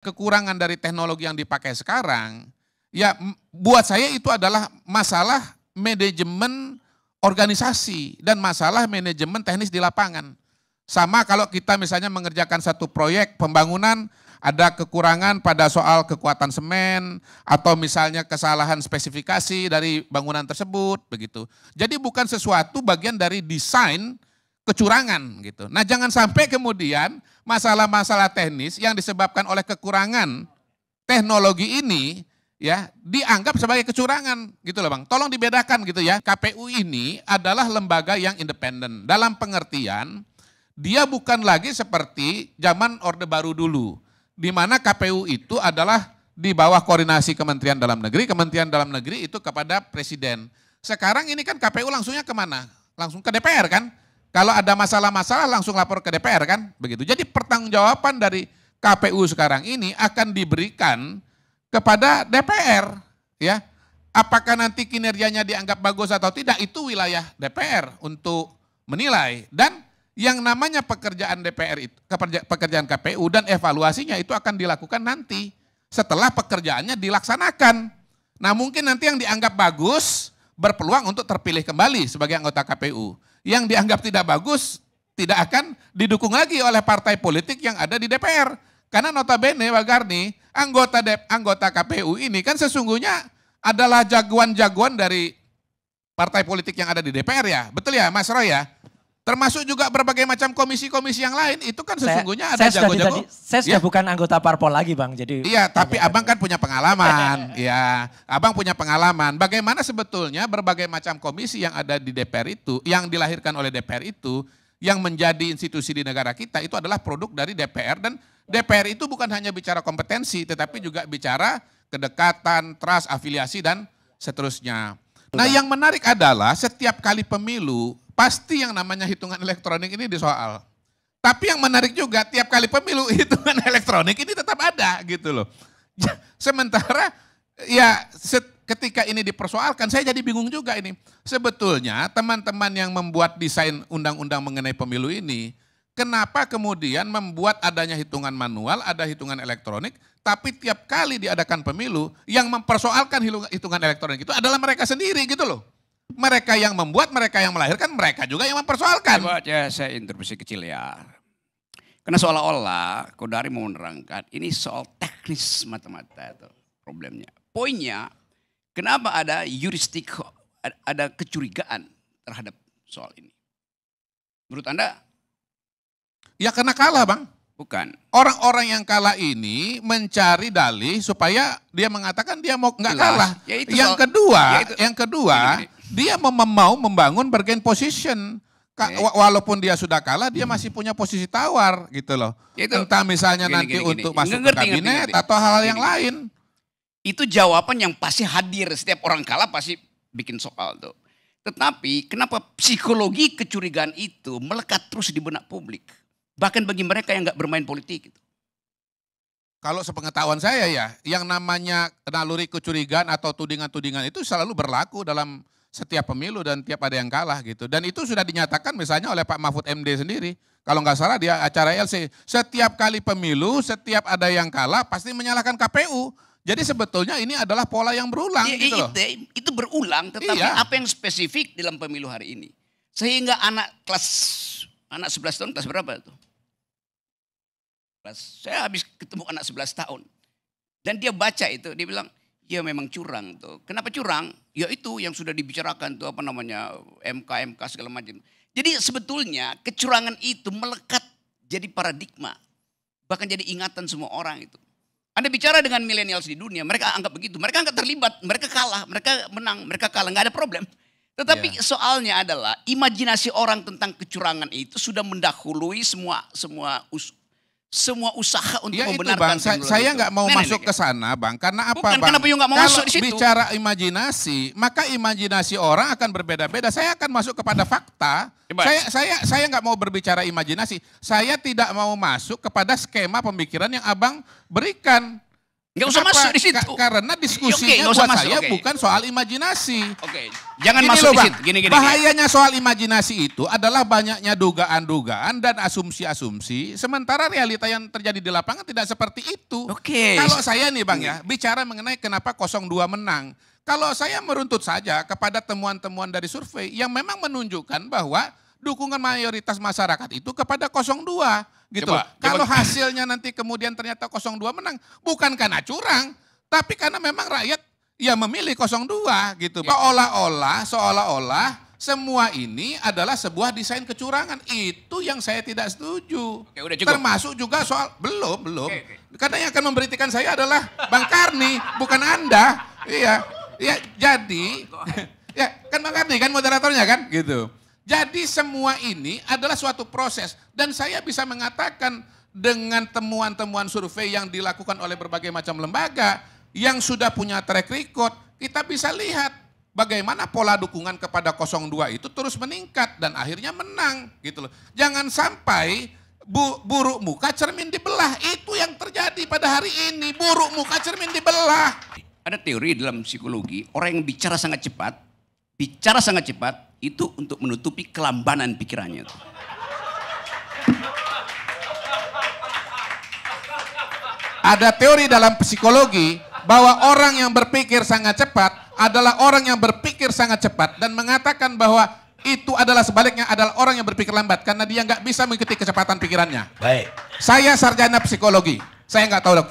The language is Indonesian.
kekurangan dari teknologi yang dipakai sekarang, ya buat saya itu adalah masalah manajemen organisasi dan masalah manajemen teknis di lapangan. Sama kalau kita misalnya mengerjakan satu proyek pembangunan, ada kekurangan pada soal kekuatan semen atau misalnya kesalahan spesifikasi dari bangunan tersebut begitu. Jadi bukan sesuatu bagian dari desain kecurangan gitu. Nah, jangan sampai kemudian masalah-masalah teknis yang disebabkan oleh kekurangan teknologi ini ya dianggap sebagai kecurangan gitu loh Bang. Tolong dibedakan gitu ya. KPU ini adalah lembaga yang independen dalam pengertian dia bukan lagi seperti zaman Orde Baru dulu, di mana KPU itu adalah di bawah koordinasi Kementerian Dalam Negeri itu kepada Presiden. Sekarang ini kan KPU langsungnya kemana? Langsung ke DPR kan? Kalau ada masalah-masalah langsung lapor ke DPR kan? Begitu. Jadi pertanggungjawaban dari KPU sekarang ini akan diberikan kepada DPR. Ya, apakah nanti kinerjanya dianggap bagus atau tidak, itu wilayah DPR untuk menilai. Dan yang namanya pekerjaan DPR itu, pekerjaan KPU dan evaluasinya itu akan dilakukan nanti setelah pekerjaannya dilaksanakan. Nah mungkin nanti yang dianggap bagus berpeluang untuk terpilih kembali sebagai anggota KPU. Yang dianggap tidak bagus tidak akan didukung lagi oleh partai politik yang ada di DPR. Karena notabene Pak Garni, anggota KPU ini kan sesungguhnya adalah jagoan-jagoan dari partai politik yang ada di DPR ya. Betul ya Mas Roy ya? Termasuk juga berbagai macam komisi-komisi yang lain, itu kan sesungguhnya ada jago-jago. Saya sudah bukan anggota parpol lagi Bang, jadi. Iya, tapi Abang kan punya pengalaman, ya. Abang punya pengalaman. Bagaimana sebetulnya berbagai macam komisi yang ada di DPR itu, yang dilahirkan oleh DPR itu, yang menjadi institusi di negara kita itu adalah produk dari DPR dan DPR itu bukan hanya bicara kompetensi, tetapi juga bicara kedekatan, trust, afiliasi dan seterusnya. Nah, yang menarik adalah setiap kali pemilu pasti yang namanya hitungan elektronik ini disoal. Tapi yang menarik juga tiap kali pemilu hitungan elektronik ini tetap ada gitu loh. Sementara ya ketika ini dipersoalkan saya jadi bingung juga ini. Sebetulnya teman-teman yang membuat desain undang-undang mengenai pemilu ini, kenapa kemudian membuat adanya hitungan manual, ada hitungan elektronik, tapi tiap kali diadakan pemilu yang mempersoalkan hitungan elektronik itu adalah mereka sendiri gitu loh. Mereka yang membuat, mereka yang melahirkan, mereka juga yang mempersoalkan. Coba aja saya interupsi kecil ya. Karena seolah-olah Kodari mau menerangkan ini soal teknis mata-mata itu problemnya. Poinnya, kenapa ada jurisdik, ada kecurigaan terhadap soal ini? Menurut Anda? Ya karena kalah Bang. Bukan. Orang-orang yang kalah ini mencari dalih supaya dia mengatakan dia mau nggak kalah. Ya yang kedua, dia mau membangun bargain position. Walaupun dia sudah kalah, dia masih punya posisi tawar gitu loh. Entah misalnya untuk masuk ke kabinet atau hal-hal yang lain. Itu jawaban yang pasti hadir, setiap orang kalah pasti bikin soal tuh. Tetapi kenapa psikologi kecurigaan itu melekat terus di benak publik? Bahkan bagi mereka yang nggak bermain politik. Gitu. Kalau sepengetahuan saya ya, yang namanya naluri kecurigaan atau tudingan-tudingan itu selalu berlaku dalam setiap pemilu dan tiap ada yang kalah gitu. Dan itu sudah dinyatakan misalnya oleh Pak Mahfud MD sendiri. Kalau nggak salah dia acara LC. Setiap kali pemilu, setiap ada yang kalah pasti menyalahkan KPU. Jadi sebetulnya ini adalah pola yang berulang gitu loh. Itu berulang, tetapi apa yang spesifik dalam pemilu hari ini? Sehingga anak 11 tahun kelas berapa itu? Saya habis ketemu anak 11 tahun. Dan dia baca itu, dia bilang, ya memang curang tuh. Kenapa curang? Ya itu yang sudah dibicarakan tuh apa namanya MK segala macam. Jadi sebetulnya kecurangan itu melekat jadi paradigma. Bahkan jadi ingatan semua orang itu. Anda bicara dengan millennials di dunia, mereka anggap begitu. Mereka nggak terlibat, mereka kalah, mereka menang, mereka kalah, nggak ada problem. Tetapi soalnya adalah imajinasi orang tentang kecurangan itu sudah mendahului semua usaha untuk membenarkan. Bang, saya nggak mau masuk ke sana Bang, karena apa Bukan, Bang? Kenapa nggak mau masuk di situ? Bicara imajinasi, maka imajinasi orang akan berbeda-beda. Saya akan masuk kepada fakta. Saya nggak mau berbicara imajinasi. Saya tidak mau masuk kepada skema pemikiran yang Abang berikan. Nggak usah Kenapa? masuk di situ. Karena diskusinya Oke, nggak usah buat masuk, saya oke. bukan soal imajinasi. Oke, jangan Gini masuk loh, di Bang, situ. Gini. bahayanya soal imajinasi itu adalah banyaknya dugaan-dugaan dan asumsi-asumsi, sementara realita yang terjadi di lapangan tidak seperti itu. Oke. Kalau saya nih Bang ya, bicara mengenai kenapa 02 menang. Kalau saya meruntut saja kepada temuan-temuan dari survei yang memang menunjukkan bahwa dukungan mayoritas masyarakat itu kepada 02 gitu. Coba. Kalau hasilnya nanti kemudian ternyata 02 menang, bukan karena curang, tapi karena memang rakyat ya memilih 02 gitu. Seolah-olah semua ini adalah sebuah desain kecurangan. Itu yang saya tidak setuju. Oke, udah cukup. Termasuk juga soal belum. Oke. Karena yang akan memberitakan saya adalah Bang Karni, bukan Anda. Iya. Ya, jadi ya kan Bang Karni kan moderatornya kan gitu. Jadi semua ini adalah suatu proses dan saya bisa mengatakan dengan temuan-temuan survei yang dilakukan oleh berbagai macam lembaga yang sudah punya track record, kita bisa lihat bagaimana pola dukungan kepada 02 itu terus meningkat dan akhirnya menang gitu loh. Jangan sampai buruk muka cermin dibelah, itu yang terjadi pada hari ini, buruk muka cermin dibelah. Ada teori dalam psikologi, orang yang bicara sangat cepat itu untuk menutupi kelambanan pikirannya. Ada teori dalam psikologi bahwa orang yang berpikir sangat cepat adalah orang yang berpikir sangat cepat dan mengatakan bahwa itu adalah sebaliknya adalah orang yang berpikir lambat karena dia nggak bisa mengikuti kecepatan pikirannya. Baik. Saya sarjana psikologi, saya nggak tahu lagi.